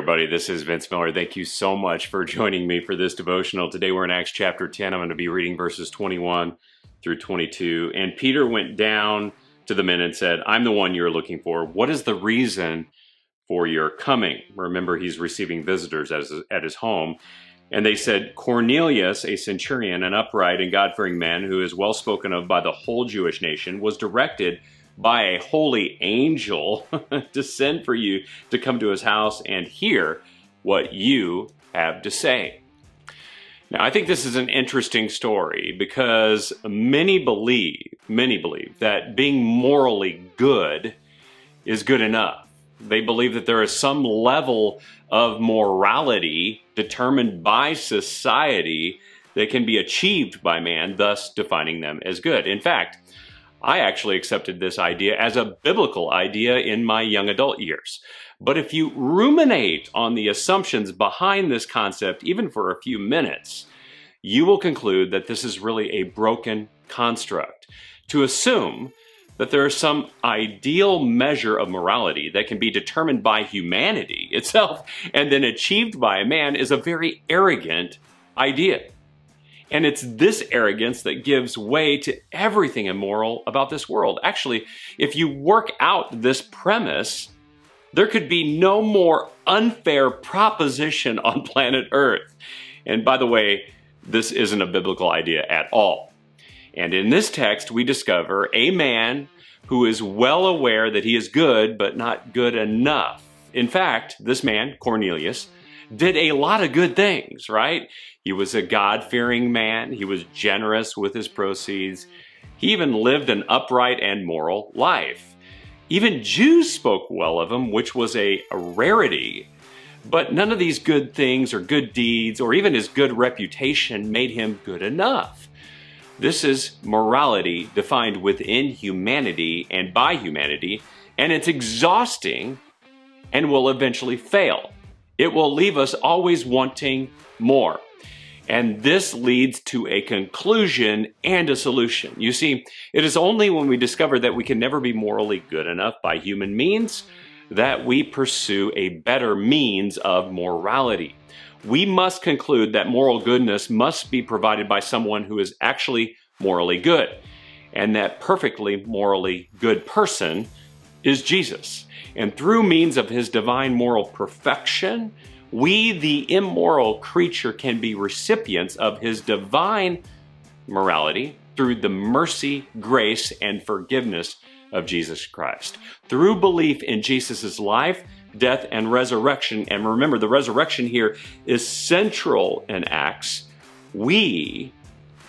everybody, this is Vince Miller. Thank you so much for joining me for this devotional. Today we're in Acts chapter 10. I'm going to be reading verses 21 through 22. And Peter went down to the men and said, I'm the one you're looking for. What is the reason for your coming? Remember, he's receiving visitors at his home. And they said, Cornelius, a centurion, an upright and God-fearing man who is well spoken of by the whole Jewish nation, was directed by a holy angel to send for you to come to his house and hear what you have to say. Now, I think this is an interesting story because many believe that being morally good is good enough. They believe that there is some level of morality determined by society that can be achieved by man, thus defining them as good. In fact, I actually accepted this idea as a biblical idea in my young adult years. But if you ruminate on the assumptions behind this concept, even for a few minutes, you will conclude that this is really a broken construct. To assume that there is some ideal measure of morality that can be determined by humanity itself and then achieved by a man is a very arrogant idea. And it's this arrogance that gives way to everything immoral about this world. Actually, if you work out this premise, there could be no more unfair proposition on planet Earth. And by the way, this isn't a biblical idea at all. And in this text, we discover a man who is well aware that he is good, but not good enough. In fact, this man, Cornelius, did a lot of good things, right? He was a God-fearing man. He was generous with his proceeds. He even lived an upright and moral life. Even Jews spoke well of him, which was a rarity. But none of these good things or good deeds or even his good reputation made him good enough. This is morality defined within humanity and by humanity, and it's exhausting and will eventually fail. It will leave us always wanting more. And this leads to a conclusion and a solution. You see, it is only when we discover that we can never be morally good enough by human means that we pursue a better means of morality. We must conclude that moral goodness must be provided by someone who is actually morally good. And that perfectly morally good person is Jesus. And through means of his divine moral perfection, we, the immoral creature, can be recipients of his divine morality through the mercy, grace, and forgiveness of Jesus Christ. Through belief in Jesus' life, death, and resurrection, and remember, the resurrection here is central in Acts, we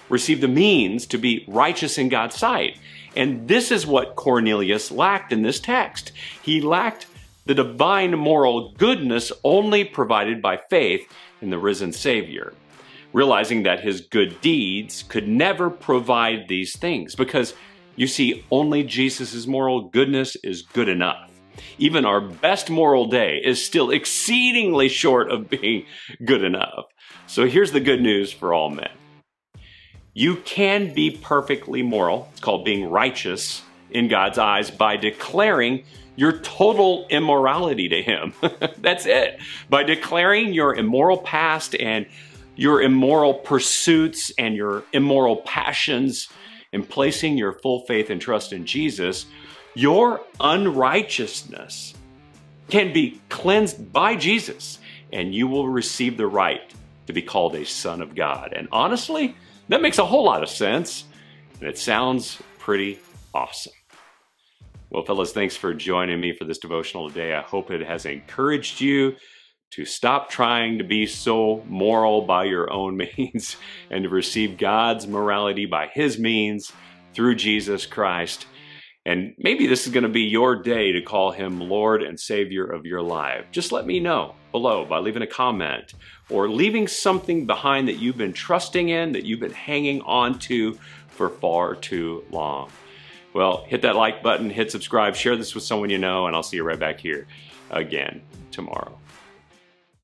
receive the means to be righteous in God's sight. And this is what Cornelius lacked in this text. He lacked the divine moral goodness only provided by faith in the risen Savior, realizing that his good deeds could never provide these things because, you see, only Jesus' moral goodness is good enough. Even our best moral day is still exceedingly short of being good enough. So here's the good news for all men. You can be perfectly moral. It's called being righteous in God's eyes by declaring your total immorality to him. That's it. By declaring your immoral past and your immoral pursuits and your immoral passions and placing your full faith and trust in Jesus, your unrighteousness can be cleansed by Jesus and you will receive the right to be called a son of God. And honestly, that makes a whole lot of sense, and it sounds pretty awesome. Well, fellas, thanks for joining me for this devotional today. I hope it has encouraged you to stop trying to be so moral by your own means and to receive God's morality by his means through Jesus Christ. And maybe this is going to be your day to call him Lord and Savior of your life. Just let me know below by leaving a comment or leaving something behind that you've been trusting in, that you've been hanging on to for far too long. Well, hit that like button, hit subscribe, share this with someone you know, and I'll see you right back here again tomorrow.